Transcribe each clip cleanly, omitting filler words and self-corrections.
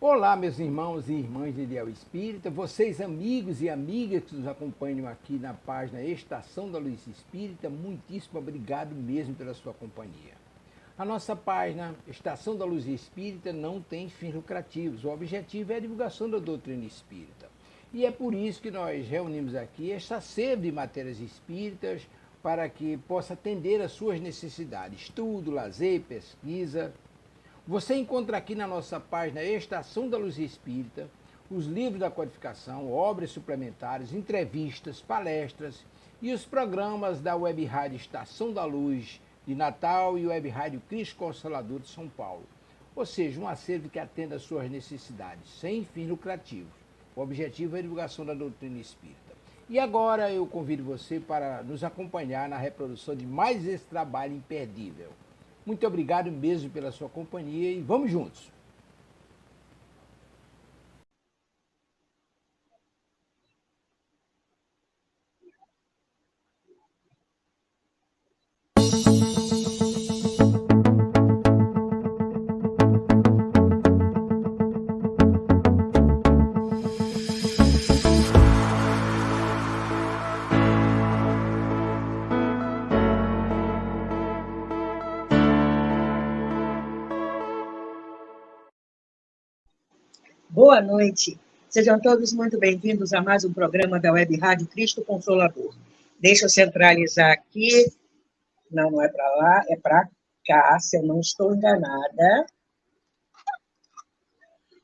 Olá, meus irmãos e irmãs de Ideal Espírita, vocês amigos e amigas que nos acompanham aqui na página Estação da Luz Espírita, muitíssimo obrigado mesmo pela sua companhia. A nossa página Estação da Luz Espírita não tem fins lucrativos, o objetivo é a divulgação da doutrina espírita. E é por isso que nós reunimos aqui esta sede de matérias espíritas para que possa atender às suas necessidades, estudo, lazer, pesquisa. Você encontra aqui na nossa página Estação da Luz Espírita os livros da codificação, obras suplementares, entrevistas, palestras e os programas da Web Rádio Estação da Luz de Natal e Web Rádio Cristo Consolador de São Paulo. Ou seja, um acervo que atenda às suas necessidades, sem fins lucrativos. O objetivo é a divulgação da doutrina espírita. E agora eu convido você para nos acompanhar na reprodução de mais esse trabalho imperdível. Muito obrigado mesmo pela sua companhia e vamos juntos! Boa noite. Sejam todos muito bem-vindos a mais um programa da Web Rádio Cristo Consolador. Deixa eu centralizar aqui. Não é para lá, é para cá, se eu não estou enganada.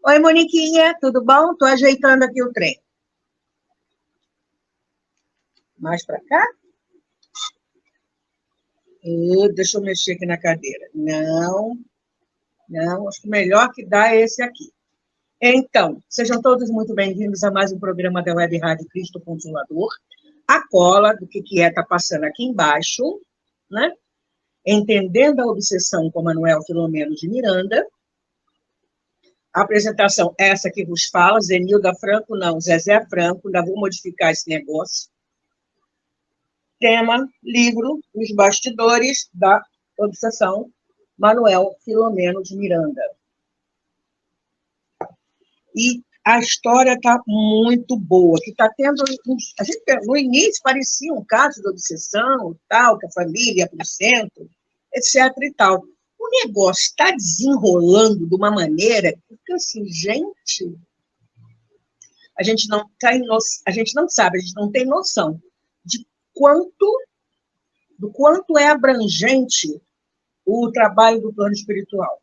Oi, Moniquinha, tudo bom? Estou ajeitando aqui o trem. Mais para cá? Deixa eu mexer aqui na cadeira. Não, acho que o melhor que dá é esse aqui. Então, sejam todos muito bem-vindos a mais um programa da Web Rádio Cristo Consolador. A cola do que está passando aqui embaixo, né? Entendendo a obsessão com Manuel Filomeno de Miranda. A apresentação, essa que vos fala, Zenilda Franco, não, Zezé Franco, ainda vou modificar esse negócio. Tema, livro, Os Bastidores da Obsessão, Manuel Filomeno de Miranda. E a história está muito boa, que está tendo... A gente, no início parecia um caso de obsessão, tal, que a família ia para o centro, etc. e tal. O negócio está desenrolando de uma maneira que fica assim, gente... A gente não sabe, a gente não tem noção do quanto é abrangente o trabalho do plano espiritual.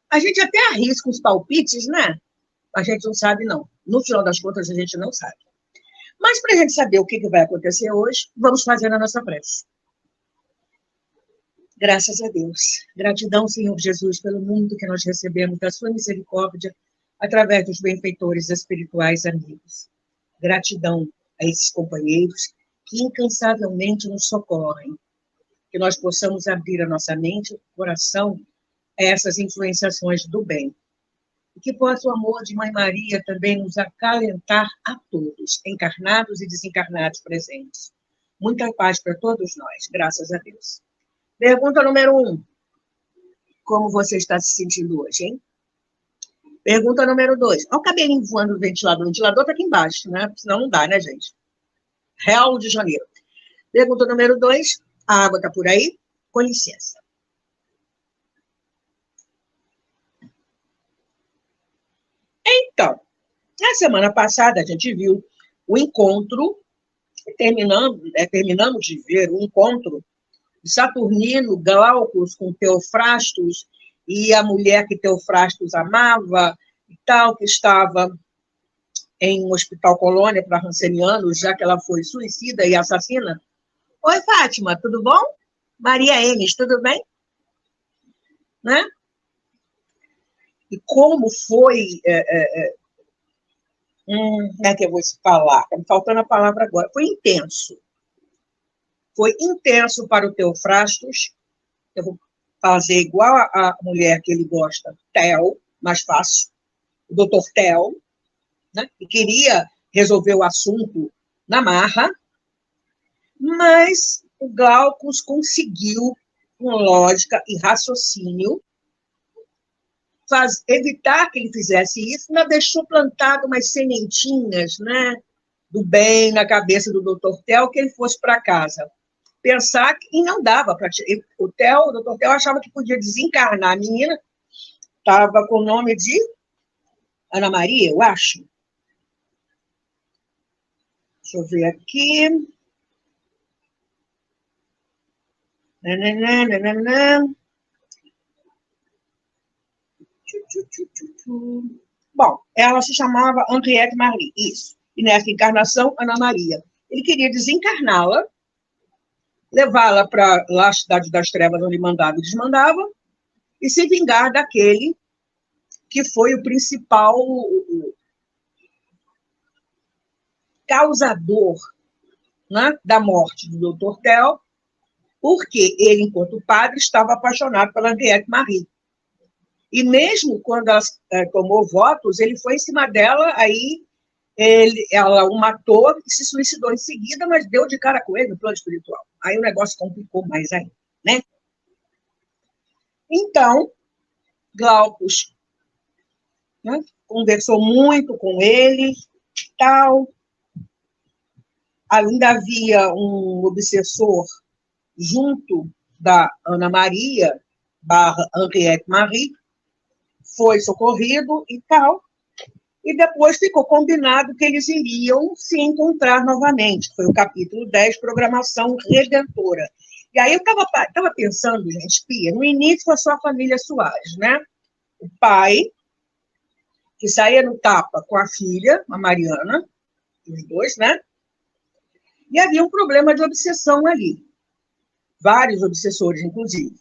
A gente até arrisca os palpites, né? A gente não sabe, não. No final das contas, a gente não sabe. Mas, para a gente saber o que vai acontecer hoje, vamos fazer a nossa prece. Graças a Deus. Gratidão, Senhor Jesus, pelo mundo que nós recebemos da sua misericórdia, através dos benfeitores espirituais amigos. Gratidão a esses companheiros que incansavelmente nos socorrem. Que nós possamos abrir a nossa mente, o coração, a essas influenciações do bem. E que possa o amor de Mãe Maria também nos acalentar a todos, encarnados e desencarnados presentes. Muita paz para todos nós, graças a Deus. Pergunta número 1. Como você está se sentindo hoje, hein? Pergunta número 2. Olha o cabelinho voando do ventilador. O ventilador está aqui embaixo, né? Senão não dá, né, gente? Real de Janeiro. Pergunta número 2. A água está por aí? Com licença. Então, na semana passada a gente viu o encontro, terminamos de ver o encontro de Saturnino, Glaucus com Teofrastos, e a mulher que Teofrastos amava, e tal, que estava em um hospital colônia para rancenianos, já que ela foi suicida e assassina. Oi, Fátima, tudo bom? Maria Enes, tudo bem? Né? E como foi... como é que eu vou falar? Está me faltando a palavra agora. Foi intenso. Foi intenso para o Teofrastos. Eu vou fazer igual a mulher que ele gosta, Theo, mais fácil, o doutor Theo, né? Que queria resolver o assunto na marra, mas o Glaucus conseguiu, com lógica e raciocínio, evitar que ele fizesse isso, ainda deixou plantado umas sementinhas, né, do bem na cabeça do Dr. Theo, que ele fosse para casa. Pensar que e não dava para... O Dr. Theo achava que podia desencarnar a menina, estava com o nome de Ana Maria, eu acho. Deixa eu ver aqui. Nananana. Bom, ela se chamava Henriette Marie, isso. E nessa encarnação, Ana Maria. Ele queria desencarná-la, levá-la para lá, a Cidade das Trevas, onde mandava e desmandava, e se vingar daquele que foi o principal causador, né, da morte do Dr. Theo, porque ele, enquanto padre, estava apaixonado pela Henriette Marie. E mesmo quando ela tomou votos, ele foi em cima dela, aí ela o matou e se suicidou em seguida, mas deu de cara com ele no plano espiritual. Aí o negócio complicou mais ainda, né? Então, Glaucus, né, conversou muito com ele, tal. Ainda havia um obsessor junto da Ana Maria, barra Henriette Marie, foi socorrido e tal, e depois ficou combinado que eles iriam se encontrar novamente. Foi o capítulo 10, Programação Redentora. E aí eu estava pensando, gente, Pia, no início foi só a família Soares, né? O pai, que saía no tapa com a filha, a Mariana, os dois, né? E havia um problema de obsessão ali. Vários obsessores, inclusive.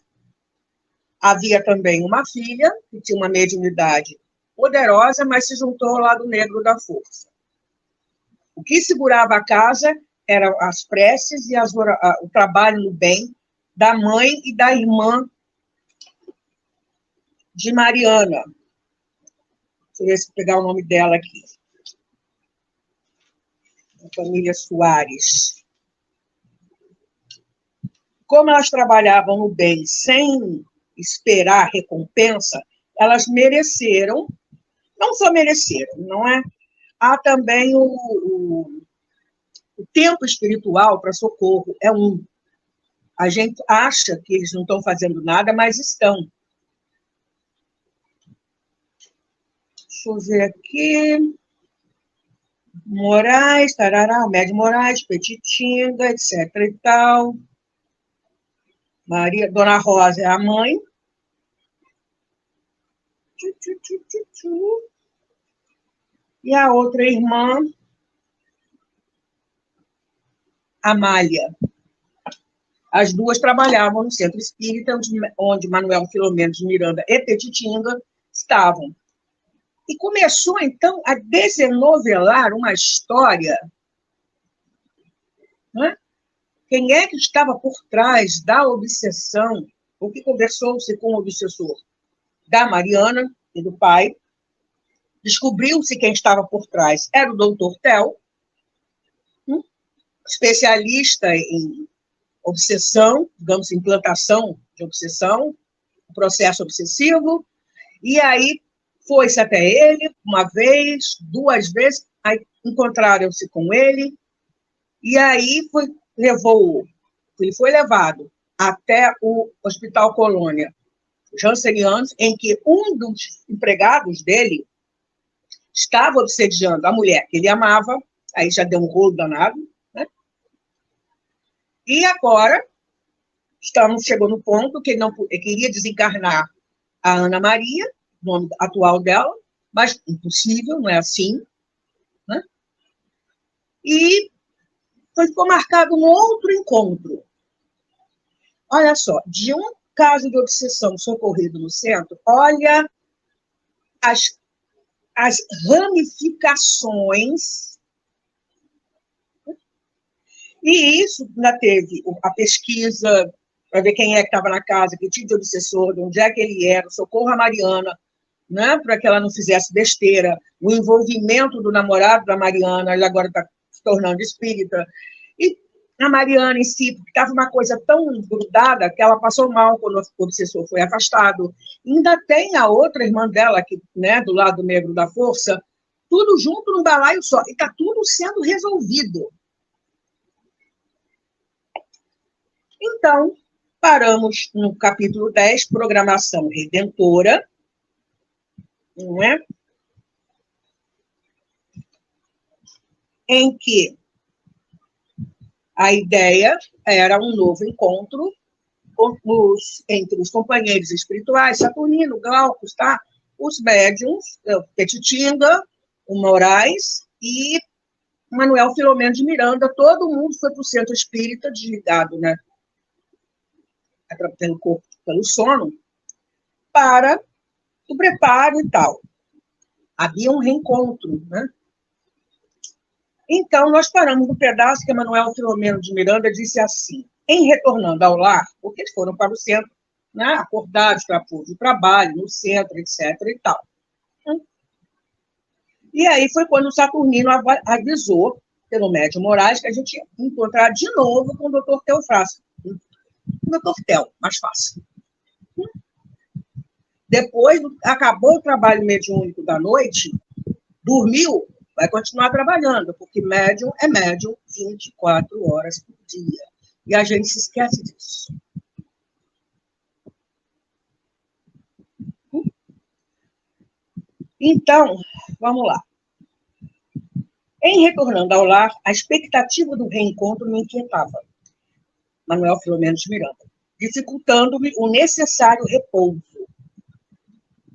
Havia também uma filha, que tinha uma mediunidade poderosa, mas se juntou ao lado negro da força. O que segurava a casa eram as preces e o trabalho no bem da mãe e da irmã de Mariana. Deixa eu ver se pegar o nome dela aqui. A família Soares. Como elas trabalhavam no bem sem esperar recompensa, elas mereceram, não só mereceram, não é? Há também o tempo espiritual para socorro, é um. A gente acha que eles não estão fazendo nada, mas estão. Deixa eu ver aqui. Moraes, tarará, Médio Moraes, Petitinga, etc. e tal. Dona Rosa é a mãe. E a outra irmã, Amália. As duas trabalhavam no Centro Espírita, onde Manuel Filomeno de Miranda e Petitinga estavam. E começou, então, a desenovelar uma história. Né? Quem é que estava por trás da obsessão? O que conversou-se com o obsessor da Mariana e do pai? Descobriu-se quem estava por trás. Era o doutor Theo, especialista em obsessão, digamos, implantação de obsessão, processo obsessivo, e aí foi-se até ele, uma vez, duas vezes, aí encontraram-se com ele, e aí ele foi levado até o Hospital Colônia Jansenianos, em que um dos empregados dele estava obsediando a mulher que ele amava, aí já deu um rolo danado, né? E agora, chegou no ponto que ele queria desencarnar a Ana Maria, nome atual dela, mas impossível, não é assim, né? E ficou marcado um outro encontro. Olha só, de um caso de obsessão socorrido no centro, olha as ramificações. E isso ainda teve a pesquisa para ver quem é que estava na casa, que tipo de obsessor, de onde é que ele era, o socorro à Mariana, né, para que ela não fizesse besteira, o envolvimento do namorado da Mariana, ele agora está se tornando espírita. E a Mariana em si, porque estava uma coisa tão grudada que ela passou mal quando o obsessor foi afastado. E ainda tem a outra irmã dela, que, né, do lado negro da força, tudo junto num balaio só. E está tudo sendo resolvido. Então, paramos no capítulo 10, Programação Redentora, não é? Em que a ideia era um novo encontro entre os companheiros espirituais, Saturnino, Glaucus, tá? Os médiums, Petitinga, o Moraes e Manuel Filomeno de Miranda, todo mundo foi para o centro espírita, desligado, né? Pelo corpo, pelo sono, para o preparo e tal. Havia um reencontro, né? Então, nós paramos no pedaço que Manuel Filomeno de Miranda disse assim: em retornando ao lar, porque eles foram para o centro, né, acordados para o trabalho, no centro, etc. e tal. E aí foi quando o Saturnino avisou, pelo médium Moraes, que a gente ia encontrar de novo com o doutor Teofrácio. O doutor Tel, mais fácil. Depois, acabou o trabalho mediúnico da noite, dormiu, vai continuar trabalhando, porque médium é médium 24 horas por dia. E a gente se esquece disso. Então, vamos lá. Em retornando ao lar, a expectativa do reencontro me inquietava. Manuel Filomeno de Miranda, dificultando-me o necessário repouso.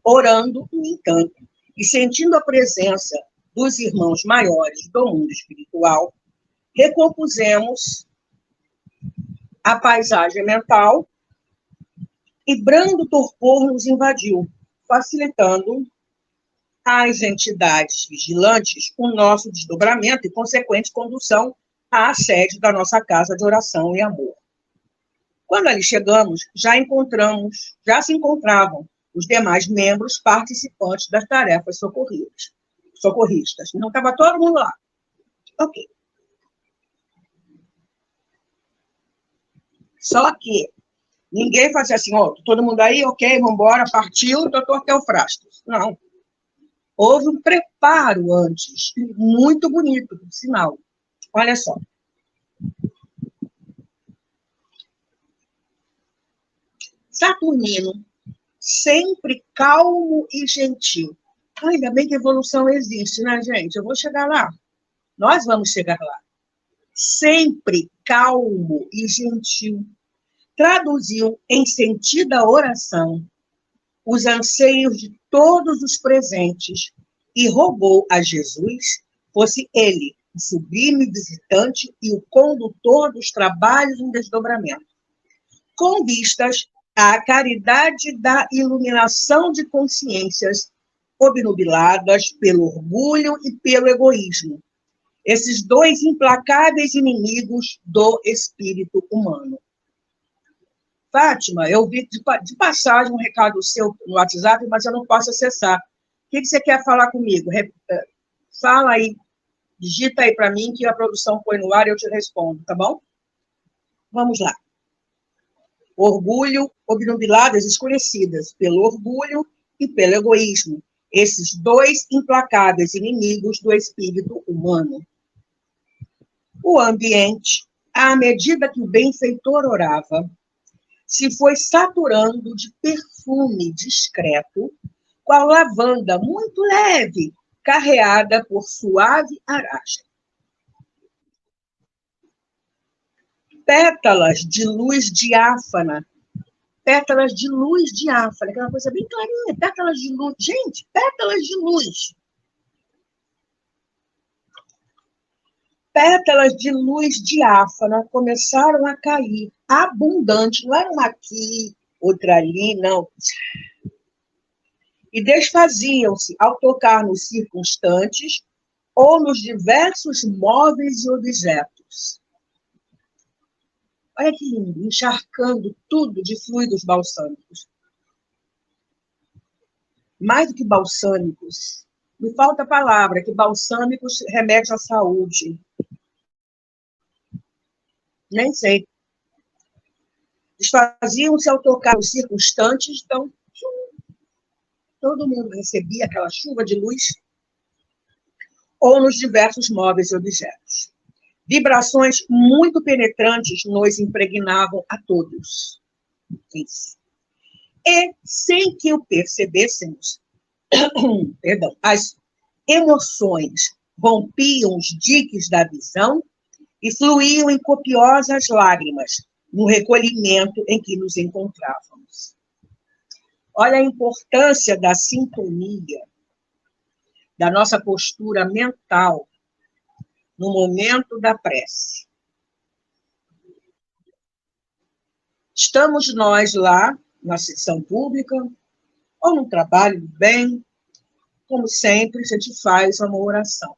Orando, no entanto, e sentindo a presença dos irmãos maiores do mundo espiritual, recompusemos a paisagem mental e brando torpor nos invadiu, facilitando às entidades vigilantes o nosso desdobramento e consequente condução à sede da nossa casa de oração e amor. Quando ali chegamos, já se encontravam os demais membros participantes das tarefas socorristas. Não estava todo mundo lá. Ok. Só que ninguém fazia assim, ó, todo mundo aí, ok, vamos embora, partiu, doutor Teofrastos. Não. Houve um preparo antes, muito bonito, por sinal. Olha só. Saturnino, sempre calmo e gentil. Ainda bem que a evolução existe, né, gente? Eu vou chegar lá. Nós vamos chegar lá. Sempre calmo e gentil. Traduziu em sentida oração os anseios de todos os presentes e rogou a Jesus fosse ele o sublime visitante e o condutor dos trabalhos em desdobramento, com vistas à caridade da iluminação de consciências obnubiladas pelo orgulho e pelo egoísmo, esses dois implacáveis inimigos do espírito humano. Fátima, eu vi de passagem um recado seu no WhatsApp, mas eu não posso acessar. O que você quer falar comigo? Fala aí, digita aí para mim que a produção põe no ar e eu te respondo, tá bom? Vamos lá. Orgulho, obnubiladas, escurecidas pelo orgulho e pelo egoísmo, esses dois implacáveis inimigos do espírito humano. O ambiente, à medida que o benfeitor orava, se foi saturando de perfume discreto, qual lavanda muito leve, carreada por suave aragem. Pétalas de luz diáfana, aquela coisa bem clarinha, pétalas de luz. Gente, pétalas de luz. Pétalas de luz diáfana começaram a cair, abundante, não era uma aqui, outra ali, não. E desfaziam-se ao tocar nos circunstantes ou nos diversos móveis e objetos. Olha que lindo, encharcando tudo de fluidos balsâmicos. Mais do que balsâmicos, me falta a palavra, que balsâmicos remete à saúde. Nem sei. Desfaziam-se ao tocar os circunstantes, então todo mundo recebia aquela chuva de luz, ou nos diversos móveis e objetos. Vibrações muito penetrantes nos impregnavam a todos. Isso. E, sem que o percebêssemos, perdão, as emoções rompiam os diques da visão e fluíam em copiosas lágrimas no recolhimento em que nos encontrávamos. Olha a importância da sintonia, da nossa postura mental no momento da prece. Estamos nós lá, na sessão pública, ou no trabalho do bem, como sempre, a gente faz uma oração.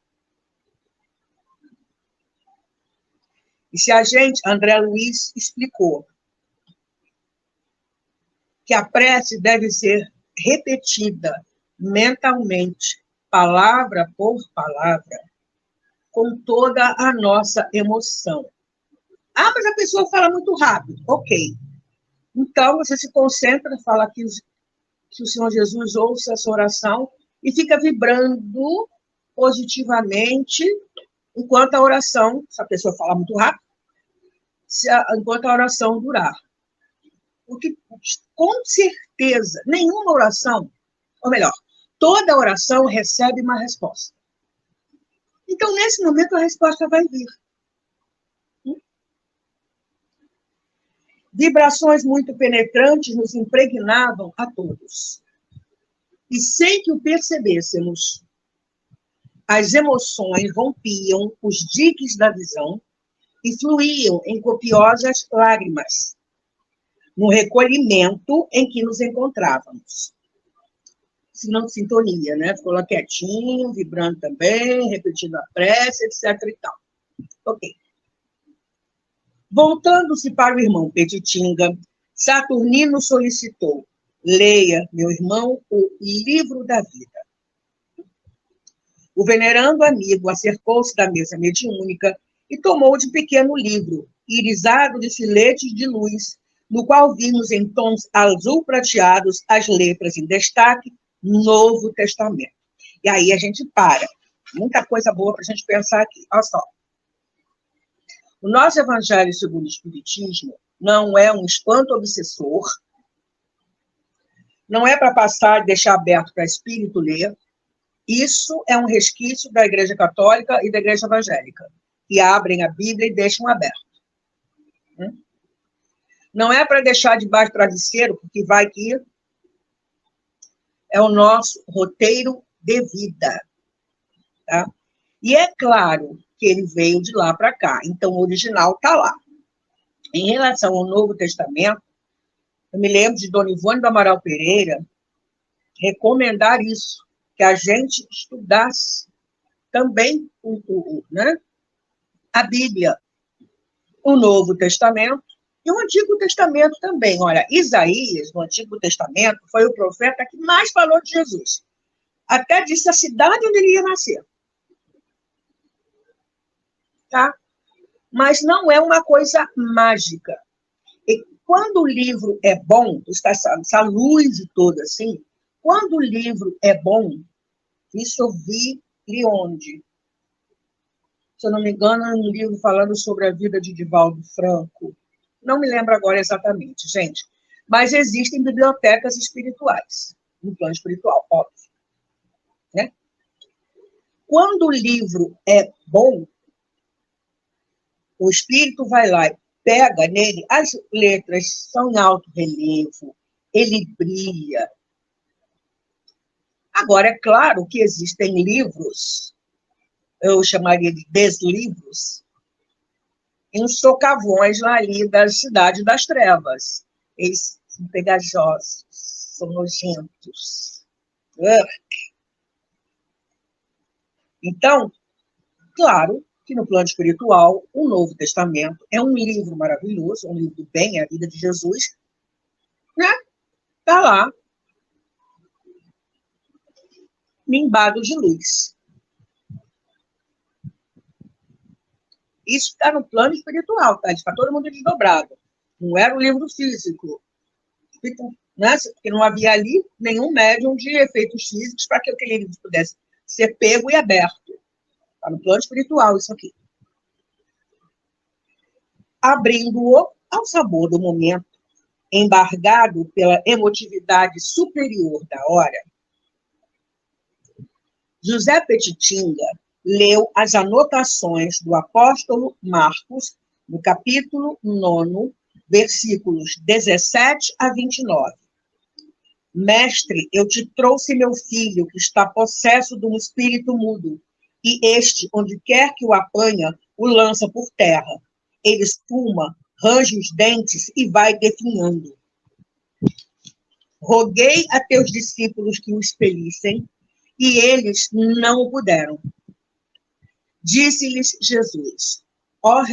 E se a gente, André Luiz explicou, que a prece deve ser repetida mentalmente, palavra por palavra, com toda a nossa emoção. Ah, mas a pessoa fala muito rápido. Ok. Então, você se concentra, fala que o Senhor Jesus ouça essa oração e fica vibrando positivamente enquanto a oração, se a pessoa falar muito rápido, enquanto a oração durar. Porque, com certeza, nenhuma oração, ou melhor, toda oração recebe uma resposta. Então, nesse momento, a resposta vai vir. Vibrações muito penetrantes nos impregnavam a todos. E sem que o percebêssemos, as emoções rompiam os diques da visão e fluíam em copiosas lágrimas, no recolhimento em que nos encontrávamos. Sintonia, né? Ficou lá quietinho, vibrando também, repetindo a prece, etc. e tal. Ok. Voltando-se para o irmão Petitinga, Saturnino solicitou: leia, meu irmão, o Livro da Vida. O venerando amigo acercou-se da mesa mediúnica e tomou de pequeno livro, irisado de filetes de luz, no qual vimos em tons azul prateados as letras em destaque, Novo Testamento. E aí a gente para. Muita coisa boa para a gente pensar aqui. Olha só. O nosso Evangelho segundo o Espiritismo não é um espanto obsessor, não é para passar e deixar aberto para espírito ler. Isso é um resquício da Igreja Católica e da Igreja Evangélica, que abrem a Bíblia e deixam aberto. Não é para deixar debaixo do travesseiro, porque vai que é o nosso roteiro de vida. Tá? E é claro que ele veio de lá para cá, então o original está lá. Em relação ao Novo Testamento, eu me lembro de Dona Ivone do Amaral Pereira recomendar isso, que a gente estudasse também né, a Bíblia, o Novo Testamento e o Antigo Testamento também. Olha, Isaías, no Antigo Testamento, foi o profeta que mais falou de Jesus. Até disse a cidade onde ele ia nascer. Tá? Mas não é uma coisa mágica. E quando o livro é bom, essa luz e toda assim, quando o livro é bom, isso eu vi onde? Se eu não me engano, é um livro falando sobre a vida de Divaldo Franco. Não me lembro agora exatamente, gente. Mas existem bibliotecas espirituais, no plano espiritual, óbvio. Né? Quando o livro é bom, o espírito vai lá e pega nele, as letras são em alto relevo, ele brilha. Agora, é claro que existem livros, eu chamaria de deslivros, em uns socavões lá ali da Cidade das Trevas. Eles são pegajosos, são nojentos. Então, claro que no plano espiritual, o Novo Testamento é um livro maravilhoso, um livro do bem, é a vida de Jesus, né? Está lá, nimbado de luz. Isso está no plano espiritual, tá? Está todo mundo desdobrado. Não era um livro físico. Né? Porque não havia ali nenhum médium de efeitos físicos para que aquele livro pudesse ser pego e aberto. Está no plano espiritual, isso aqui. Abrindo-o ao sabor do momento, embargado pela emotividade superior da hora, José Petitinga leu as anotações do apóstolo Marcos, no capítulo 9, versículos 17 a 29. Mestre, eu te trouxe meu filho, que está possesso de um espírito mudo, e este, onde quer que o apanha, o lança por terra. Ele espuma, range os dentes e vai definhando. Roguei a teus discípulos que o expelissem, e eles não o puderam. Disse-lhes Jesus, ó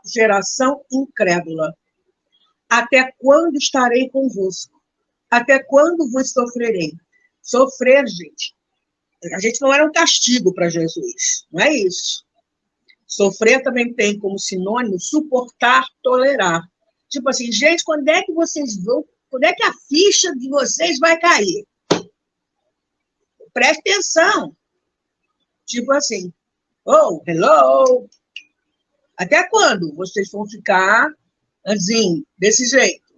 geração incrédula, até quando estarei convosco? Até quando vos sofrerei? Sofrer, gente. A gente não era um castigo para Jesus, não é isso. Sofrer também tem como sinônimo suportar, tolerar. Tipo assim, gente, quando é que vocês vão, quando é que a ficha de vocês vai cair? Preste atenção. Tipo assim, oh, hello. Até quando vocês vão ficar assim, desse jeito?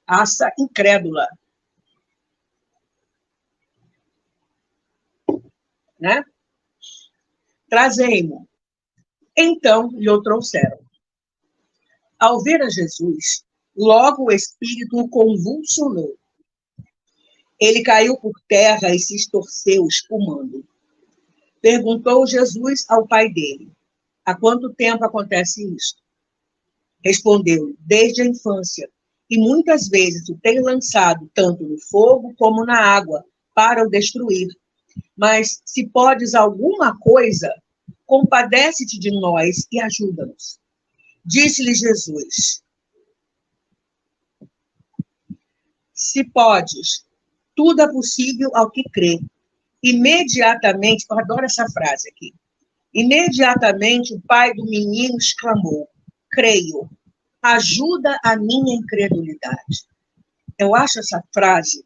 Raça incrédula. Né? Trazei-mo. Então lhe o trouxeram. Ao ver a Jesus, logo o espírito o convulsionou. Ele caiu por terra e se estorceu, espumando. Perguntou Jesus ao pai dele, há quanto tempo acontece isto? Respondeu, desde a infância, e muitas vezes o tenho lançado tanto no fogo como na água, para o destruir. Mas, se podes alguma coisa, compadece-te de nós e ajuda-nos. Disse-lhe Jesus, se podes, tudo é possível ao que crê. Imediatamente, eu adoro essa frase aqui, imediatamente o pai do menino exclamou, creio, ajuda a minha incredulidade. Eu acho essa frase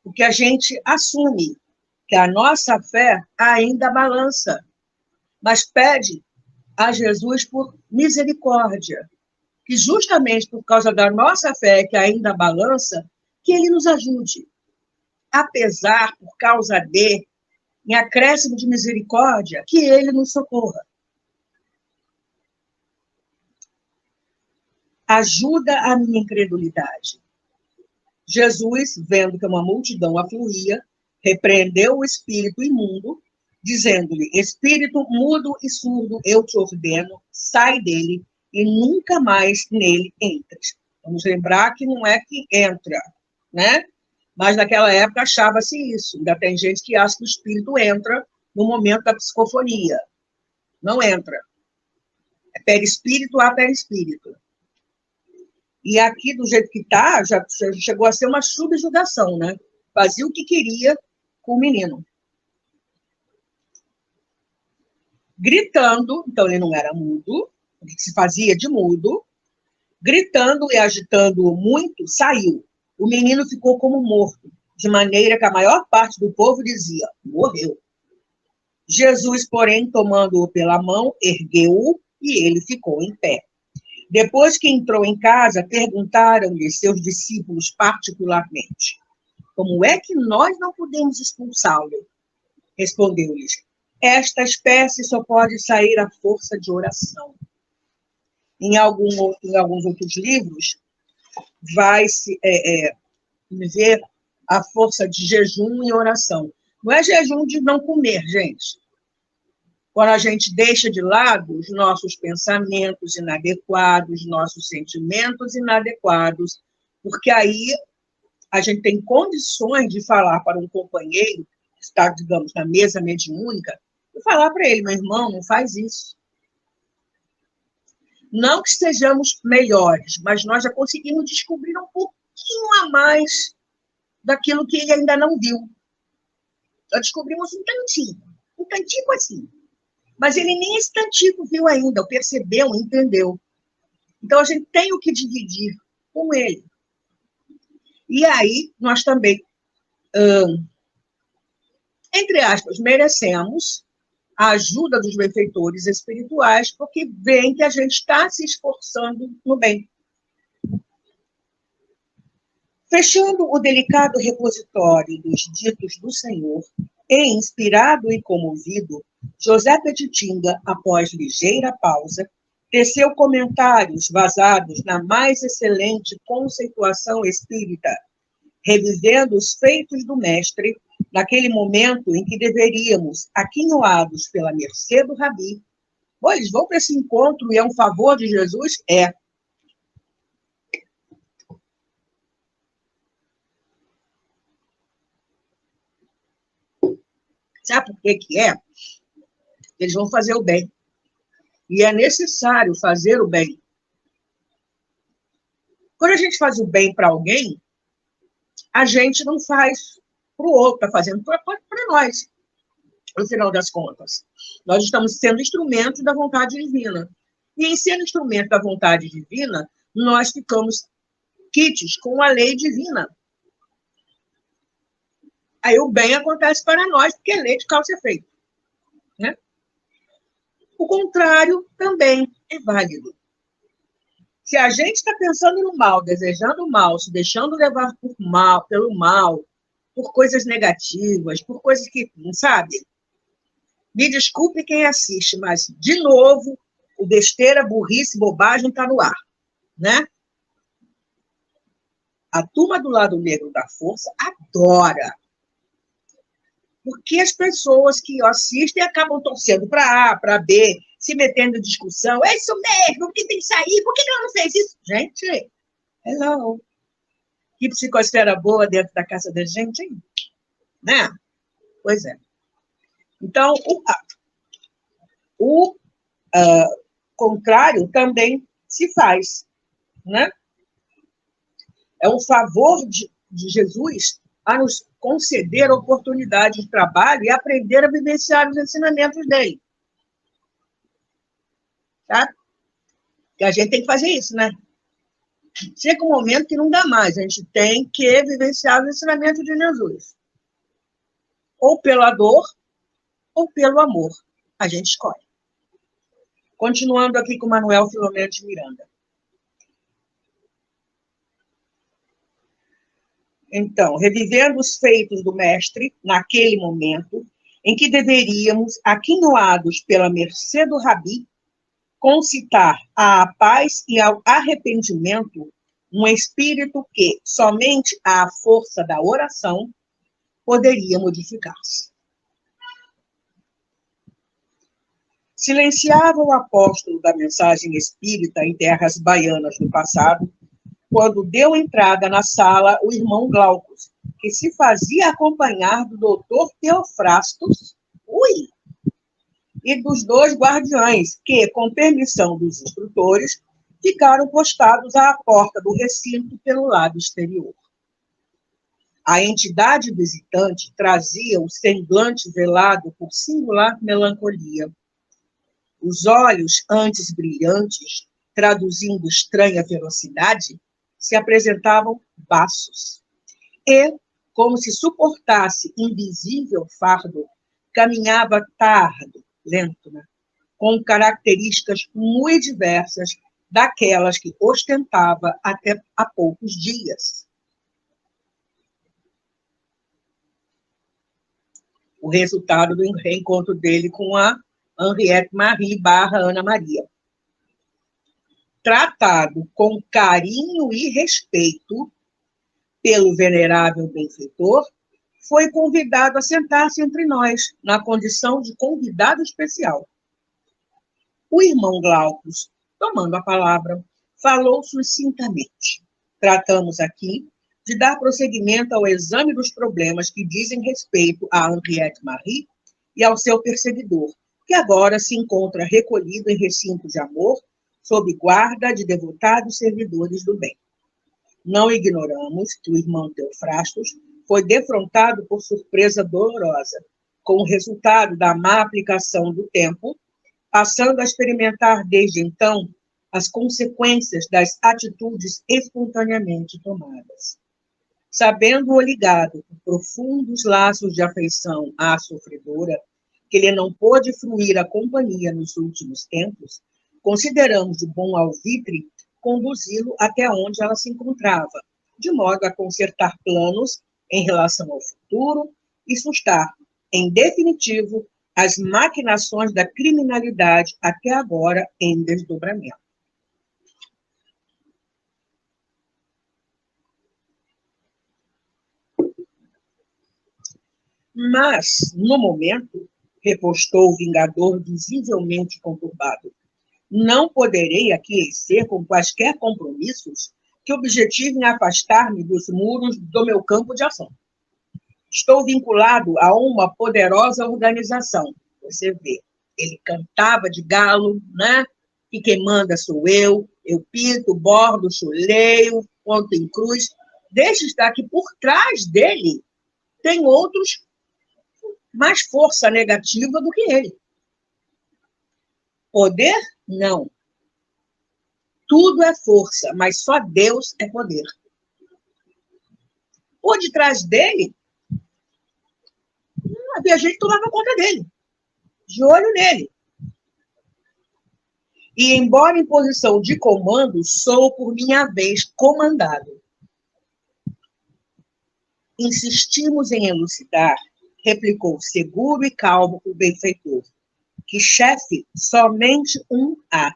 porque a gente assume que a nossa fé ainda balança, mas pede a Jesus por misericórdia, que justamente por causa da nossa fé que ainda balança, que ele nos ajude. Apesar, por causa de, em acréscimo de misericórdia, que ele nos socorra. Ajuda a minha incredulidade. Jesus, vendo que uma multidão afluía, repreendeu o espírito imundo, dizendo-lhe, espírito mudo e surdo, eu te ordeno, sai dele e nunca mais nele entres. Vamos lembrar que não é que entra, né? Mas naquela época achava-se isso. Ainda tem gente que acha que o espírito entra no momento da psicofonia. Não entra. É perispírito a perispírito. E aqui, do jeito que está, já chegou a ser uma subjugação, né? Fazia o que queria com o menino. Gritando, então ele não era mudo, o que se fazia de mudo, gritando e agitando-o muito, saiu. O menino ficou como morto, de maneira que a maior parte do povo dizia, morreu. Jesus, porém, tomando-o pela mão, ergueu-o e ele ficou em pé. Depois que entrou em casa, perguntaram-lhe seus discípulos particularmente, como é que nós não podemos expulsá-lo? Respondeu-lhes, esta espécie só pode sair à força de oração. Em alguns outros livros, vai-se ver a força de jejum e oração. Não é jejum de não comer, gente. Quando a gente deixa de lado os nossos pensamentos inadequados, nossos sentimentos inadequados, porque aí a gente tem condições de falar para um companheiro que está, digamos, na mesa mediúnica, e falar para ele, meu irmão, não faz isso. Não que sejamos melhores, mas nós já conseguimos descobrir um pouquinho a mais daquilo que ele ainda não viu. Nós descobrimos um tantico assim. Mas ele nem esse tantico viu ainda, percebeu, entendeu. Então, a gente tem o que dividir com ele. E aí, nós também, entre aspas, merecemos a ajuda dos benfeitores espirituais, porque veem que a gente está se esforçando no bem. Fechando o delicado repositório dos ditos do Senhor, e inspirado e comovido, José Petitinga, após ligeira pausa, teceu comentários vazados na mais excelente conceituação espírita, revivendo os feitos do mestre, naquele momento em que deveríamos, aquinhoados pela mercê do Rabi, pois vão para esse encontro e é um favor de Jesus? É. Sabe por que é? Eles vão fazer o bem. E é necessário fazer o bem. Quando a gente faz o bem para alguém, a gente não faz para o outro, está fazendo para nós, no final das contas. Nós estamos sendo instrumentos da vontade divina. E em sendo instrumento da vontade divina, nós ficamos quites com a lei divina. Aí o bem acontece para nós, porque é lei de causa e efeito. Né? O contrário também é válido. Se a gente está pensando no mal, desejando o mal, se deixando levar pelo mal, por coisas negativas, por coisas que, sabe? Me desculpe quem assiste, mas, de novo, o besteira, burrice, bobagem está no ar. Né? A turma do lado negro da força adora. Porque as pessoas que assistem acabam torcendo para A, para B, se metendo em discussão. É isso mesmo, por que tem que sair? Por que ela não fez isso? Gente, hello. Que psicosfera boa dentro da casa da gente, hein? Né? Pois é. Então, o contrário também se faz. Né? É um favor de Jesus a nos conceder oportunidade de trabalho e aprender a vivenciar os ensinamentos dele. Tá? E a gente tem que fazer isso, né? Chega um momento que não dá mais, a gente tem que vivenciar os ensinamentos de Jesus. Ou pela dor, ou pelo amor. A gente escolhe. Continuando aqui com Manuel Filomeno de Miranda. Então, revivendo os feitos do mestre, naquele momento, em que deveríamos, aquinhoados pela mercê do Rabi, concitar à paz e ao arrependimento um espírito que, somente à força da oração, poderia modificar-se. Silenciava o apóstolo da mensagem espírita em terras baianas no passado, quando deu entrada na sala o irmão Glaucus, que se fazia acompanhar do doutor Teofrastos, e dos dois guardiães, que, com permissão dos instrutores, ficaram postados à porta do recinto pelo lado exterior. A entidade visitante trazia o semblante velado por singular melancolia. Os olhos, antes brilhantes, traduzindo estranha ferocidade, se apresentavam baços. E, como se suportasse invisível fardo, caminhava tardo, lento, né? Com características muito diversas daquelas que ostentava até há poucos dias. O resultado do reencontro dele com a Henriette Marie / Ana Maria. Tratado com carinho e respeito pelo venerável benfeitor, foi convidado a sentar-se entre nós, na condição de convidado especial. O irmão Glaucus, tomando a palavra, falou sucintamente. Tratamos aqui de dar prosseguimento ao exame dos problemas que dizem respeito a Henriette Marie e ao seu perseguidor, que agora se encontra recolhido em recinto de amor, sob guarda de devotados servidores do bem. Não ignoramos que o irmão Teofrastos foi defrontado por surpresa dolorosa, com o resultado da má aplicação do tempo, passando a experimentar desde então as consequências das atitudes espontaneamente tomadas. Sabendo-o ligado por profundos laços de afeição à sofredora, que ele não pôde fruir a companhia nos últimos tempos, consideramos de bom alvitre conduzi-lo até onde ela se encontrava, de modo a concertar planos em relação ao futuro e sustar, em definitivo, as maquinações da criminalidade até agora em desdobramento. Mas, no momento, repostou o vingador visivelmente conturbado, não poderei aquecer com quaisquer compromissos que objetivem afastar-me dos muros do meu campo de ação. Estou vinculado a uma poderosa organização. Você vê, ele cantava de galo, né? E quem manda sou eu pito, bordo, chuleio, ponto em cruz. Deixa estar que por trás dele tem outros mais força negativa do que ele. Poder? Não. Tudo é força, mas só Deus é poder. Por detrás dele, havia gente que tomava conta dele, de olho nele. E, embora em posição de comando, sou, por minha vez, comandado. Insistimos em elucidar, replicou seguro e calmo o benfeitor, que chefe somente um há,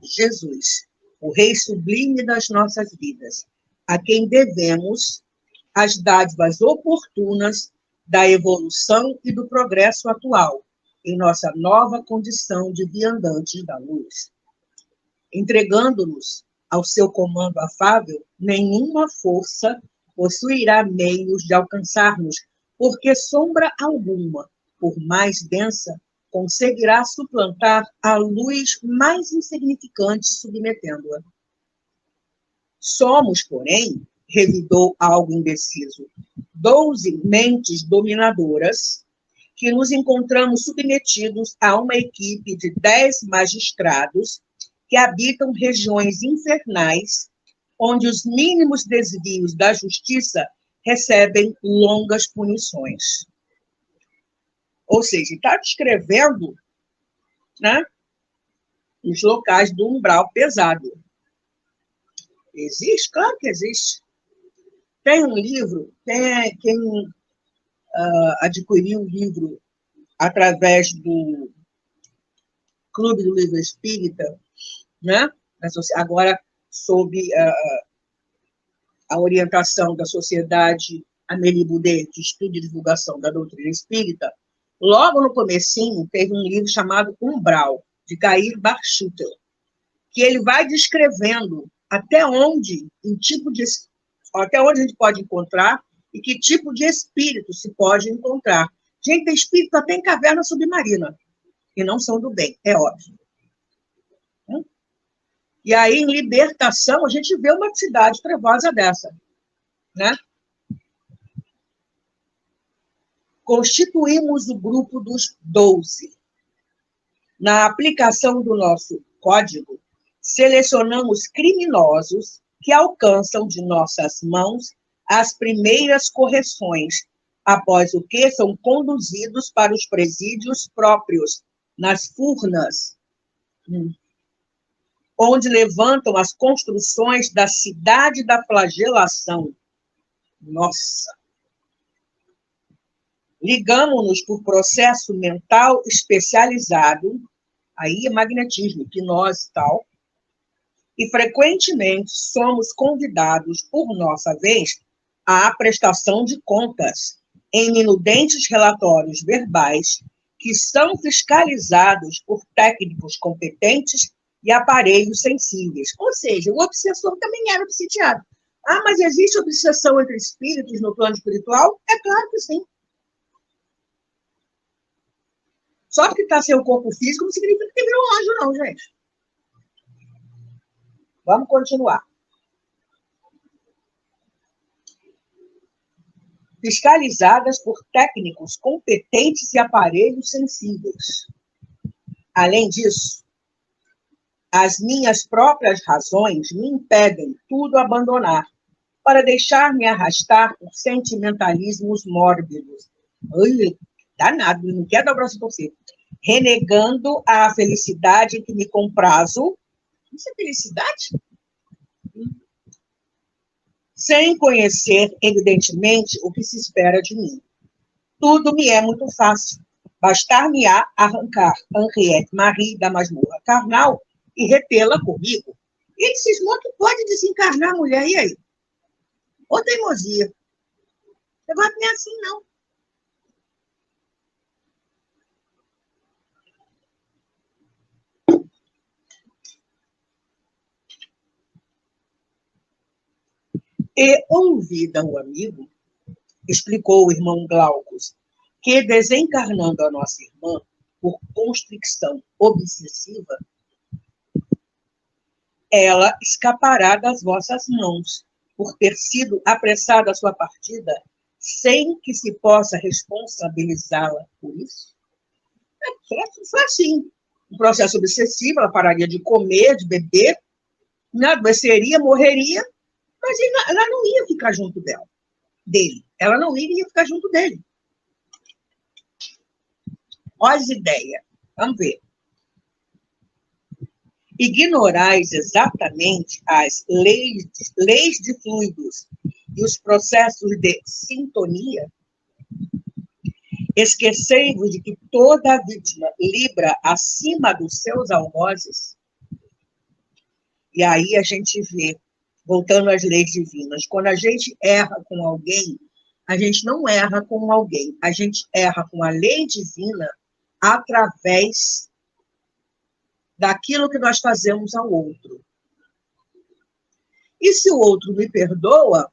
Jesus, o Rei sublime das nossas vidas, a quem devemos as dádivas oportunas da evolução e do progresso atual, em nossa nova condição de viandantes da luz. Entregando-nos ao seu comando afável, nenhuma força possuirá meios de alcançar-nos, porque sombra alguma, por mais densa, conseguirá suplantar a luz mais insignificante, submetendo-a. Somos, porém, revidou algo indeciso, 12 mentes dominadoras que nos encontramos submetidos a uma equipe de 10 magistrados que habitam regiões infernais, onde os mínimos desvios da justiça recebem longas punições. Ou seja, está descrevendo, né, os locais do umbral pesado. Existe? Claro que existe. Tem um livro, quem adquiriu o livro através do Clube do Livro Espírita, né? Agora sob a orientação da Sociedade Amélie Boudet, de Estudo e Divulgação da Doutrina Espírita, logo no comecinho teve um livro chamado Umbral, de Cair Barchutel, que ele vai descrevendo até onde a gente pode encontrar e que tipo de espírito se pode encontrar. Gente, tem espírito até em caverna submarina, que não são do bem, é óbvio. E aí, em Libertação, a gente vê uma cidade trevosa dessa, né? Constituímos o grupo dos 12. Na aplicação do nosso código, selecionamos criminosos que alcançam de nossas mãos as primeiras correções, após o que são conduzidos para os presídios próprios, nas furnas, onde levantam as construções da cidade da flagelação. Nossa! Ligamos-nos por processo mental especializado, aí é magnetismo, hipnose e tal, e frequentemente somos convidados, por nossa vez, à prestação de contas em minudentes relatórios verbais que são fiscalizados por técnicos competentes e aparelhos sensíveis. Ou seja, o obsessor também era obsidiado. Ah, mas existe obsessão entre espíritos no plano espiritual? É claro que sim. Só porque está sem o corpo físico não significa que virou um anjo, não, gente. Vamos continuar. fiscalizadas por técnicos competentes e aparelhos sensíveis. Além disso, as minhas próprias razões me impedem tudo abandonar, para deixar-me arrastar por sentimentalismos mórbidos. Ai, danado, não quer dobrar o torcer. Renegando a felicidade que me comprazo. Isso é felicidade? Sem conhecer, evidentemente, o que se espera de mim. Tudo me é muito fácil. Bastar-me-á arrancar Henriette Marie da masmorra carnal e retê-la comigo. Ele cismou que pode desencarnar a mulher, e aí? Ou teimosia. Agora não é assim, não. E ouvida o amigo, explicou o irmão Glaucus, que desencarnando a nossa irmã por constricção obsessiva, ela escapará das vossas mãos, por ter sido apressada a sua partida, sem que se possa responsabilizá-la por isso? Foi assim. Um processo obsessivo, ela pararia de comer, de beber, adoeceria, morreria, mas ela não ia ficar junto dele. Ela não iria ficar junto dele. Olha as ideias. Vamos ver. Ignorais exatamente as leis de fluidos e os processos de sintonia, esquecei-vos de que toda vítima libra acima dos seus algozes. E aí a gente vê, voltando às leis divinas, quando a gente erra com alguém, a gente não erra com alguém, a gente erra com a lei divina através daquilo que nós fazemos ao outro. E se o outro me perdoa,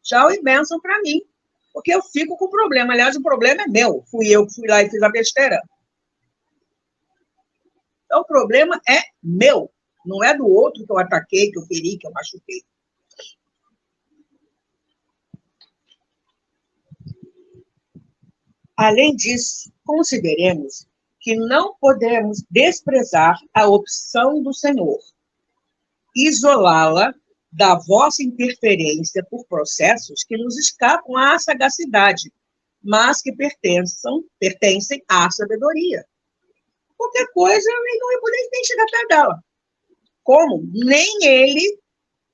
tchau e bênção para mim, porque eu fico com o problema. Aliás, o problema é meu. Fui eu que fui lá e fiz a besteira. Então, o problema é meu. Não é do outro que eu ataquei, que eu feri, que eu machuquei. Além disso, consideremos que não podemos desprezar a opção do Senhor, isolá-la da vossa interferência por processos que nos escapam à sagacidade, mas que pertencem à sabedoria. Qualquer coisa, ele não ia poder nem chegar perto dela. Como? Nem ele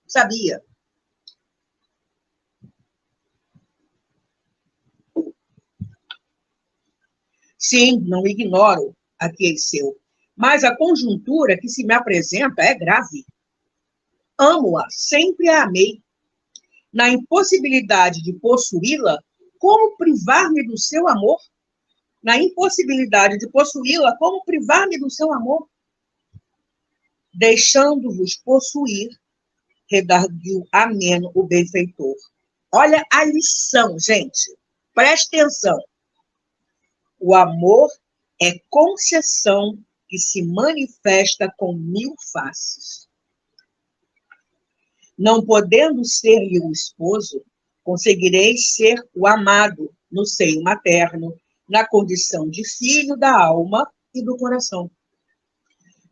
sabia. Sim, não ignoro a que é seu, mas a conjuntura que se me apresenta é grave. Amo-a, sempre a amei. Na impossibilidade de possuí-la, como privar-me do seu amor? Na impossibilidade de possuí-la, como privar-me do seu amor? Deixando-vos possuir, redarguiu ameno o benfeitor. Olha a lição, gente. Preste atenção. O amor é concessão que se manifesta com 1000 faces. Não podendo ser-lhe o esposo, conseguireis ser o amado no seio materno, na condição de filho da alma e do coração.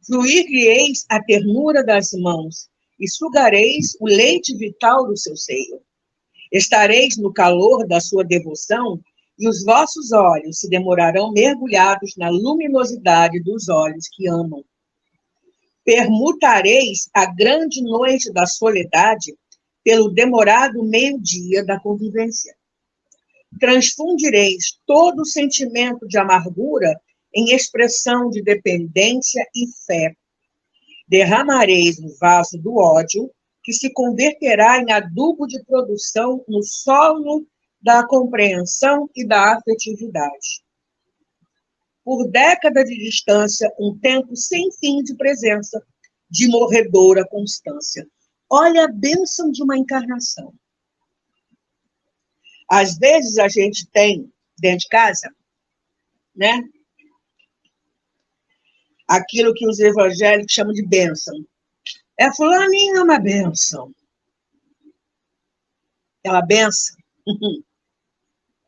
Fluir-lhe-eis a ternura das mãos e sugareis o leite vital do seu seio. Estareis no calor da sua devoção e os vossos olhos se demorarão mergulhados na luminosidade dos olhos que amam. Permutareis a grande noite da soledade pelo demorado meio-dia da convivência. Transfundireis todo o sentimento de amargura em expressão de dependência e fé. Derramareis no vaso do ódio, que se converterá em adubo de produção no solo da compreensão e da afetividade. Por década de distância, um tempo sem fim de presença, de morredora constância. Olha a bênção de uma encarnação. Às vezes a gente tem, dentro de casa, né, aquilo que os evangélicos chamam de bênção. É fulaninho é uma bênção. Aquela bênção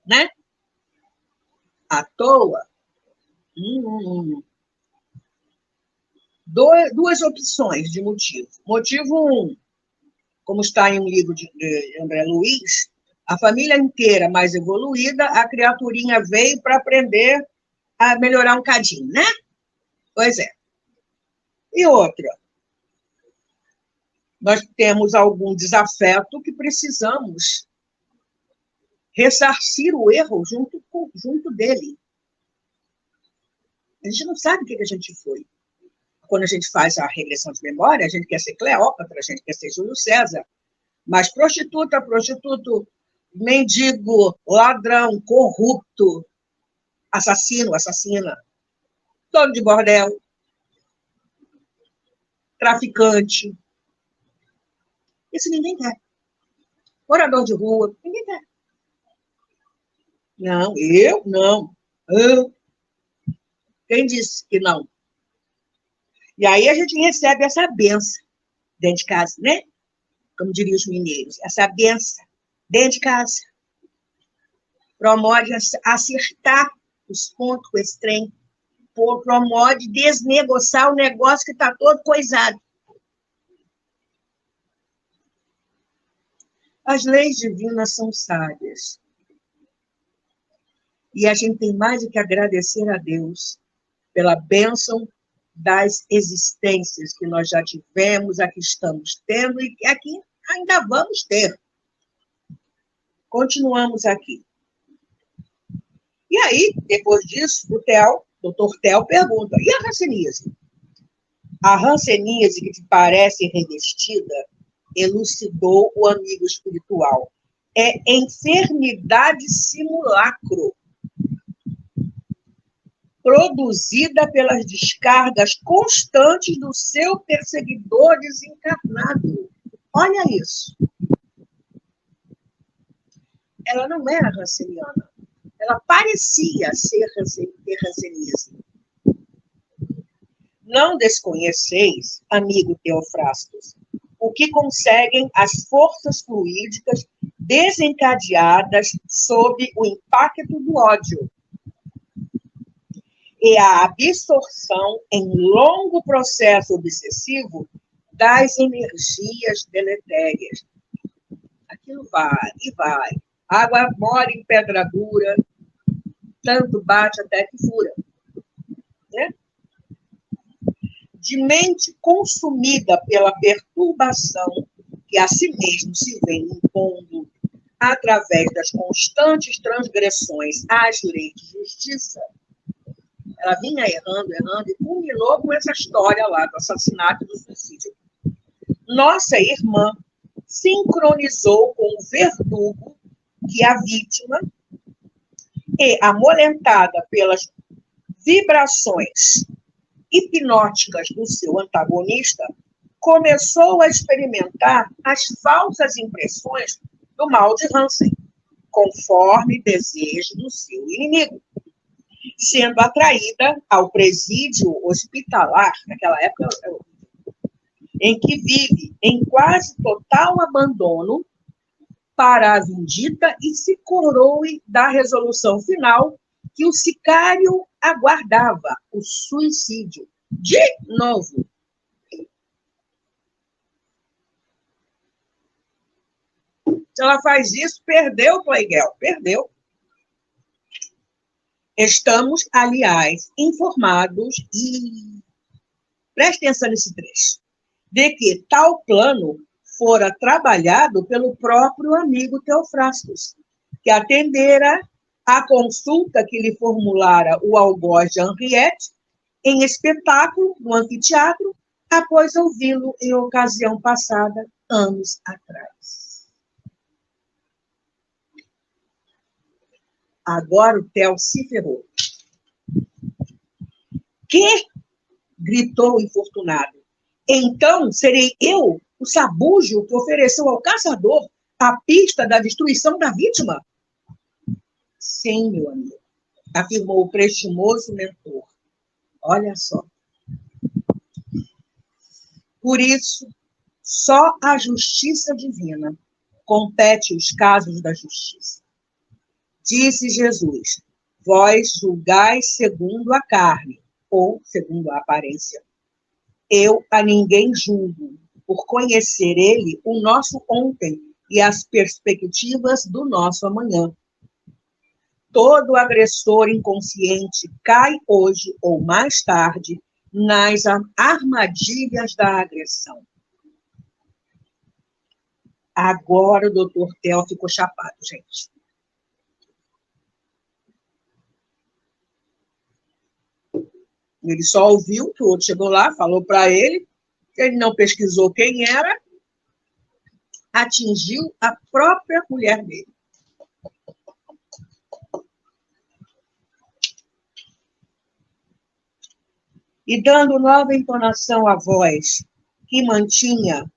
né? À toa. Duas opções de motivo. Motivo 1, como está em um livro de André Luiz, a família inteira mais evoluída, a criaturinha veio para aprender a melhorar um cadinho, né? Pois é. E outra, nós temos algum desafeto que precisamos ressarcir o erro junto dele. A gente não sabe o que a gente foi. Quando a gente faz a regressão de memória, a gente quer ser Cleópatra, a gente quer ser Júlio César, mas prostituto, mendigo, ladrão, corrupto, assassino, assassina, dono de bordel, traficante. Isso ninguém quer. Morador de rua, ninguém quer. Não, eu não. Quem disse que não? E aí a gente recebe essa benção dentro de casa, né? Como diriam os mineiros, essa benção dentro de casa. Promove acertar os pontos com esse trem. Promove desnegociar o negócio que está todo coisado. As leis divinas são sábias. E a gente tem mais do que agradecer a Deus pela bênção das existências que nós já tivemos, aqui estamos tendo e que aqui ainda vamos ter. Continuamos aqui. E aí, depois disso, o doutor Theo pergunta, e a hanseníase? A hanseníase que te parece revestida, elucidou o amigo espiritual, é enfermidade simulacro, produzida pelas descargas constantes do seu perseguidor desencarnado. Olha isso. Ela não era ranceniana. Ela parecia ter ranceníase. Não desconheceis, amigo Teofrastos, o que conseguem as forças fluídicas desencadeadas sob o impacto do ódio e a absorção em longo processo obsessivo das energias deletérias. Aquilo vai e vai. Água mora em pedra dura, tanto bate até que fura. Né? De mente consumida pela perturbação que a si mesmo se vem impondo através das constantes transgressões às leis de justiça, ela vinha errando, e culminou com essa história lá do assassinato e do suicídio. Nossa irmã sincronizou com o verdugo que a vítima, e amolentada pelas vibrações hipnóticas do seu antagonista, começou a experimentar as falsas impressões do mal de Hansen, conforme desejo do seu inimigo, sendo atraída ao presídio hospitalar, naquela época, em que vive em quase total abandono para a vindita e se coroe da resolução final que o sicário aguardava, o suicídio. De novo. Se ela faz isso, perdeu o Pleiguel, perdeu. Estamos, aliás, informados, e preste atenção nesse trecho, de que tal plano fora trabalhado pelo próprio amigo Teofrastos, que atendera à consulta que lhe formulara o algoz de Henriette em espetáculo no anfiteatro, após ouvi-lo em ocasião passada, anos atrás. Agora o Theo se ferrou. Que? Gritou o infortunado. Então serei eu, o sabujo que ofereceu ao caçador a pista da destruição da vítima? Sim, meu amigo, afirmou o prestimoso mentor. Olha só. Por isso, só a justiça divina compete os casos da justiça. Disse Jesus: vós julgais segundo a carne, ou segundo a aparência. Eu a ninguém julgo, por conhecer ele o nosso ontem e as perspectivas do nosso amanhã. Todo agressor inconsciente cai hoje ou mais tarde nas armadilhas da agressão. Agora o doutor Theo ficou chapado, gente. Ele só ouviu que o outro chegou lá, falou para ele não pesquisou quem era, atingiu a própria mulher dele. E dando nova entonação à voz, que mantinha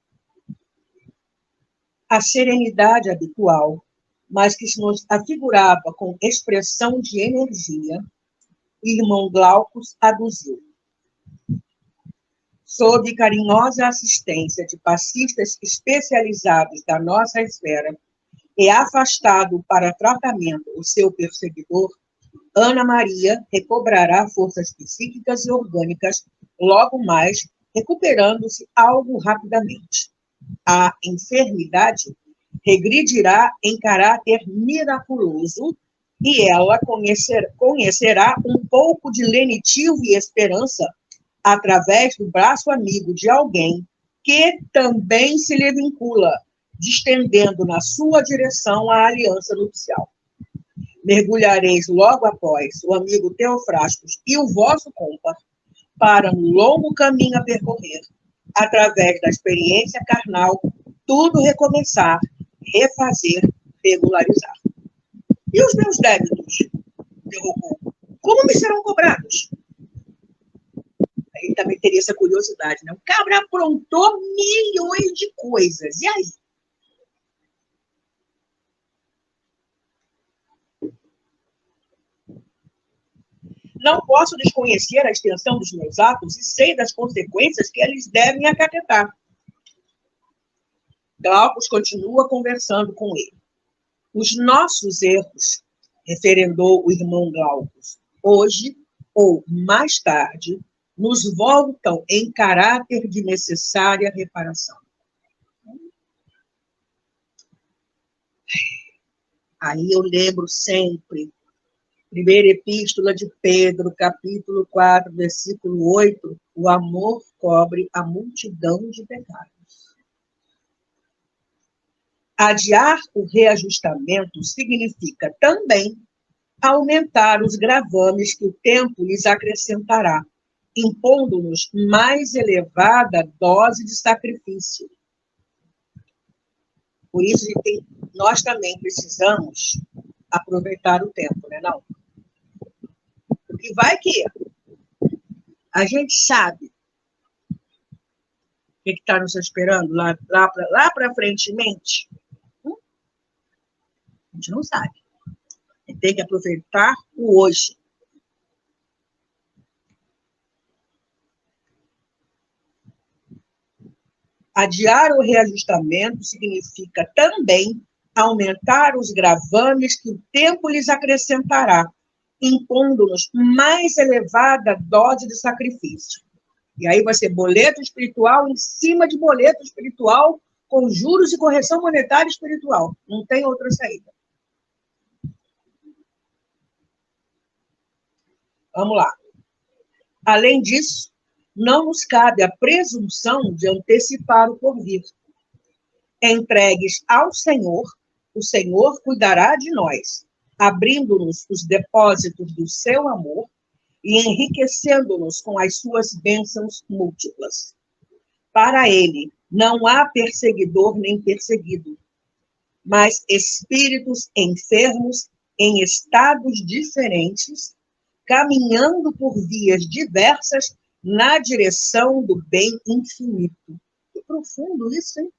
a serenidade habitual, mas que se nos afigurava com expressão de energia, o irmão Glaucus aduziu. Sob carinhosa assistência de passistas especializados da nossa esfera, e afastado para tratamento o seu perseguidor, Ana Maria recobrará forças psíquicas e orgânicas logo mais, recuperando-se algo rapidamente. A enfermidade regredirá em caráter miraculoso e ela conhecerá um pouco de lenitivo e esperança através do braço amigo de alguém que também se lhe vincula, distendendo na sua direção a aliança nupcial. Mergulhareis logo após o amigo Teofrastos e o vosso compa para um longo caminho a percorrer, através da experiência carnal, tudo recomeçar, refazer, regularizar. E os meus débitos? Interrogou. Como me serão cobrados? Aí também teria essa curiosidade, né? O cabra aprontou milhões de coisas. E aí? Não posso desconhecer a extensão dos meus atos e sei das consequências que eles devem acarretar. Glaucus continua conversando com ele. Os nossos erros, referendou o irmão Glaucus, hoje ou mais tarde, nos voltam em caráter de necessária reparação. Aí eu lembro sempre, primeira epístola de Pedro, capítulo 4, versículo 8, o amor cobre a multidão de pecados. Adiar o reajustamento significa também aumentar os gravames que o tempo lhes acrescentará, impondo-nos mais elevada dose de sacrifício. Por isso, nós também precisamos aproveitar o tempo, né, não? Porque vai que a gente sabe o que está nos esperando lá para frentemente. A gente não sabe. A gente tem que aproveitar o hoje. Adiar o reajustamento significa também aumentar os gravames que o tempo lhes acrescentará, impondo-nos mais elevada dose de sacrifício. E aí vai ser boleto espiritual em cima de boleto espiritual, com juros e correção monetária espiritual. Não tem outra saída. Vamos lá. Além disso, não nos cabe a presunção de antecipar o porvir. Entregues ao Senhor, o Senhor cuidará de nós, abrindo-nos os depósitos do seu amor e enriquecendo-nos com as suas bênçãos múltiplas. Para ele, não há perseguidor nem perseguido, mas espíritos enfermos em estados diferentes, caminhando por vias diversas na direção do bem infinito. Que profundo isso, hein?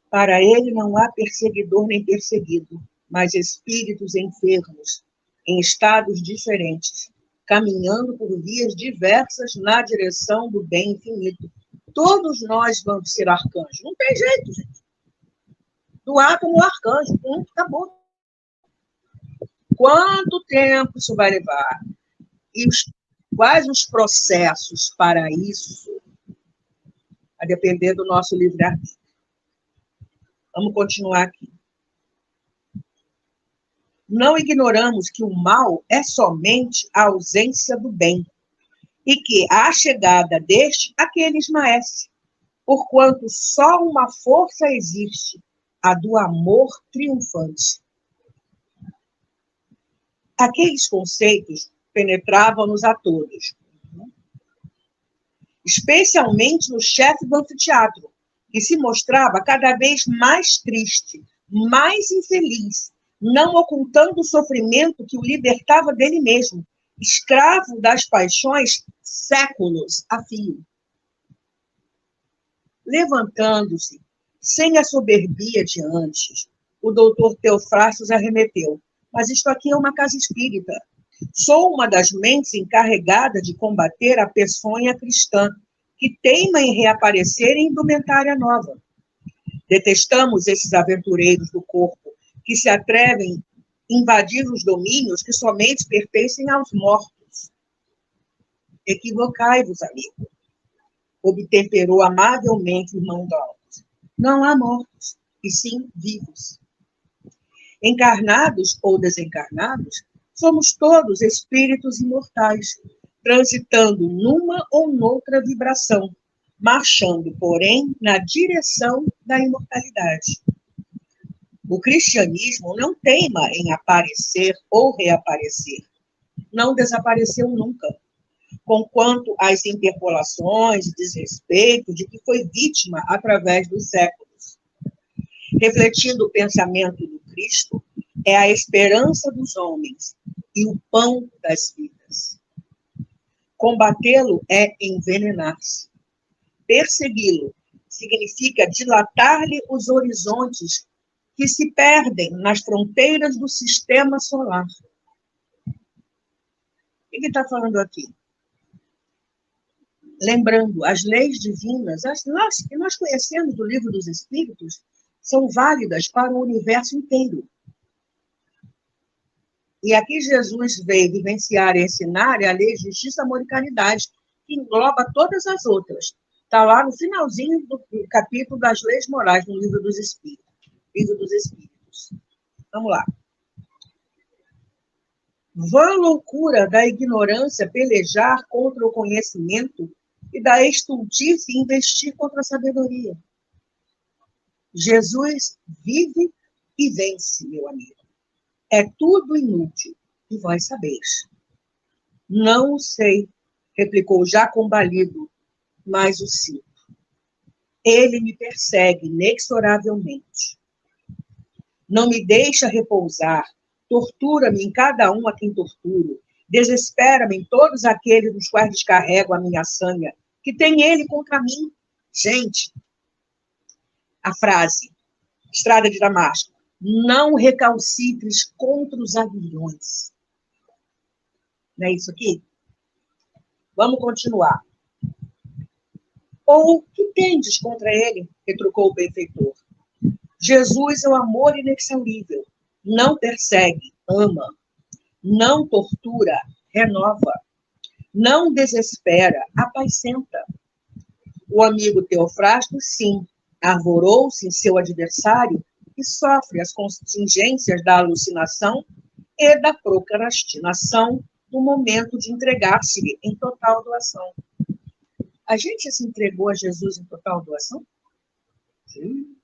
Para ele não há perseguidor nem perseguido, mas espíritos enfermos, em estados diferentes, caminhando por vias diversas na direção do bem infinito. todos nós vamos ser arcanjos. Não tem jeito, gente. Do átomo ao arcanjo. Acabou. Quanto tempo isso vai levar? E quais os processos para isso? A depender do nosso livre-arbítrio. Vamos continuar aqui. Não ignoramos que o mal é somente a ausência do bem, e que a chegada deste a quem ele esmaece, porquanto só uma força existe, a do amor triunfante. Aqueles conceitos penetravam-nos a todos, especialmente no chefe do anfiteatro, que se mostrava cada vez mais triste, mais infeliz, não ocultando o sofrimento que o libertava dele mesmo, escravo das paixões séculos a fio. Levantando-se, sem a soberbia de antes, o doutor Teofrastos arremeteu. Mas isto aqui é uma casa espírita. Sou uma das mentes encarregadas de combater a peçonha cristã, que teima em reaparecer em indumentária nova. Detestamos esses aventureiros do corpo, que se atrevem a invadir os domínios que somente pertencem aos mortos. Equivocai-vos, amigo, obtemperou amavelmente o irmão Dalmas. Não há mortos, e sim vivos. Encarnados ou desencarnados, somos todos espíritos imortais, transitando numa ou noutra vibração, marchando, porém, na direção da imortalidade. O cristianismo não teima em aparecer ou reaparecer. Não desapareceu nunca, conquanto as interpolações e desrespeito de que foi vítima através dos séculos. Refletindo o pensamento do Cristo, é a esperança dos homens e o pão das vidas. Combatê-lo é envenenar-se. Persegui-lo significa dilatar-lhe os horizontes que se perdem nas fronteiras do sistema solar. O que ele está falando aqui? Lembrando, as leis divinas, que nós conhecemos do Livro dos Espíritos, são válidas para o universo inteiro. E aqui Jesus veio vivenciar e ensinar a lei de justiça, amor e caridade, que engloba todas as outras. Está lá no finalzinho do capítulo das leis morais, no Livro dos Espíritos. Livro dos Espíritos. Vamos lá. Vã loucura da ignorância pelejar contra o conhecimento e da estultice investir contra a sabedoria. Jesus vive e vence, meu amigo. É tudo inútil, e vós sabeis. Não o sei, replicou já combalido, mas o sinto. Ele me persegue inexoravelmente. Não me deixa repousar, tortura-me em cada um a quem torturo, desespera-me em todos aqueles nos quais descarrego a minha sanha, que tem ele contra mim. Gente, a frase, Estrada de Damasco, não recalcitres contra os aguilhões. Não é isso aqui? Vamos continuar. Ou que tendes contra ele? Retrucou o benfeitor. Jesus é o amor inexaurível. Não persegue, ama. Não tortura, renova. Não desespera, apacenta. O amigo Teofrastos, sim, arvorou-se em seu adversário e sofre as contingências da alucinação e da procrastinação no momento de entregar-se-lhe em total doação. A gente se entregou a Jesus em total doação? Sim.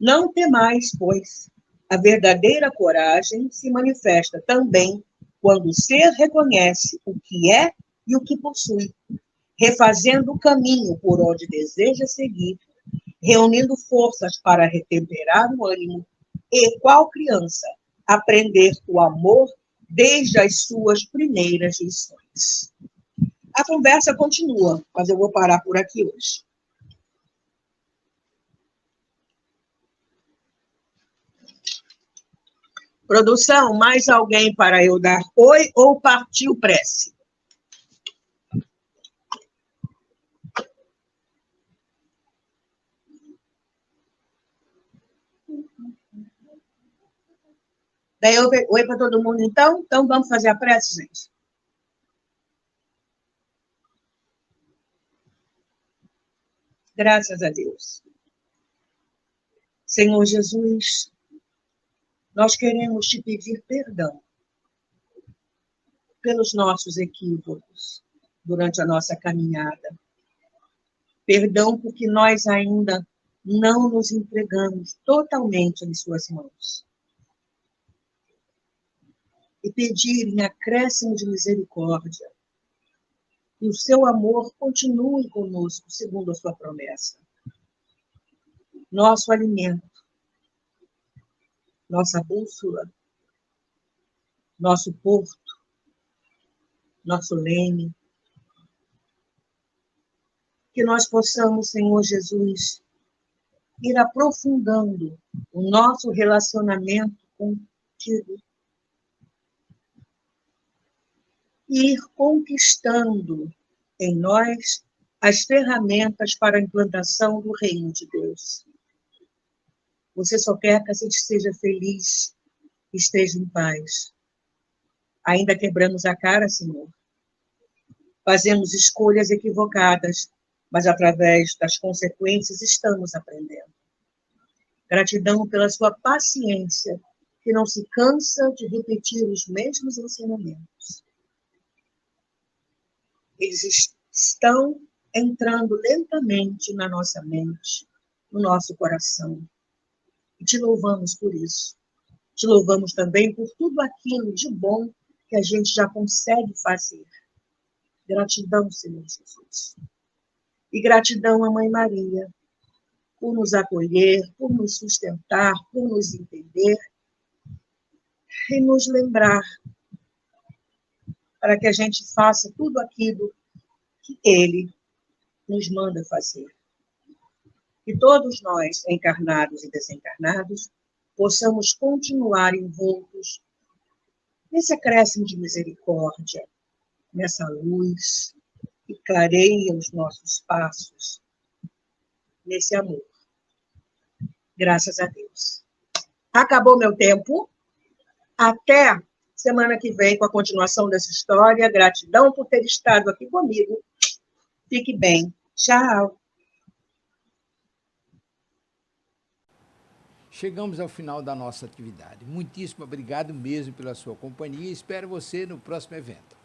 Não temais, pois, a verdadeira coragem se manifesta também quando o ser reconhece o que é e o que possui, refazendo o caminho por onde deseja seguir, reunindo forças para retemperar o ânimo e, qual criança, aprender o amor desde as suas primeiras lições. A conversa continua, mas eu vou parar por aqui hoje. Produção, mais alguém para eu dar oi ou partiu prece? Daí, oi para todo mundo, então? Então, vamos fazer a prece, gente? Graças a Deus. Senhor Jesus, nós queremos te pedir perdão pelos nossos equívocos durante a nossa caminhada. Perdão porque nós ainda não nos entregamos totalmente em suas mãos. E pedir em acréscimo de misericórdia que o seu amor continue conosco, segundo a sua promessa. Nosso alimento, nossa bússola, nosso porto, nosso leme. Que nós possamos, Senhor Jesus, ir aprofundando o nosso relacionamento contigo e ir conquistando em nós as ferramentas para a implantação do reino de Deus. Você só quer que a gente seja feliz, esteja em paz. Ainda quebramos a cara, Senhor. Fazemos escolhas equivocadas, mas através das consequências estamos aprendendo. Gratidão pela sua paciência, que não se cansa de repetir os mesmos ensinamentos. Eles estão entrando lentamente na nossa mente, no nosso coração. E te louvamos por isso. Te louvamos também por tudo aquilo de bom que a gente já consegue fazer. Gratidão, Senhor Jesus. E gratidão à Mãe Maria, por nos acolher, por nos sustentar, por nos entender e nos lembrar para que a gente faça tudo aquilo que Ele nos manda fazer. Que todos nós, encarnados e desencarnados, possamos continuar envoltos nesse acréscimo de misericórdia, nessa luz que clareia os nossos passos, nesse amor. Graças a Deus. Acabou meu tempo. Até semana que vem com a continuação dessa história. Gratidão por ter estado aqui comigo. Fique bem. Tchau. Chegamos ao final da nossa atividade. Muitíssimo obrigado mesmo pela sua companhia e espero você no próximo evento.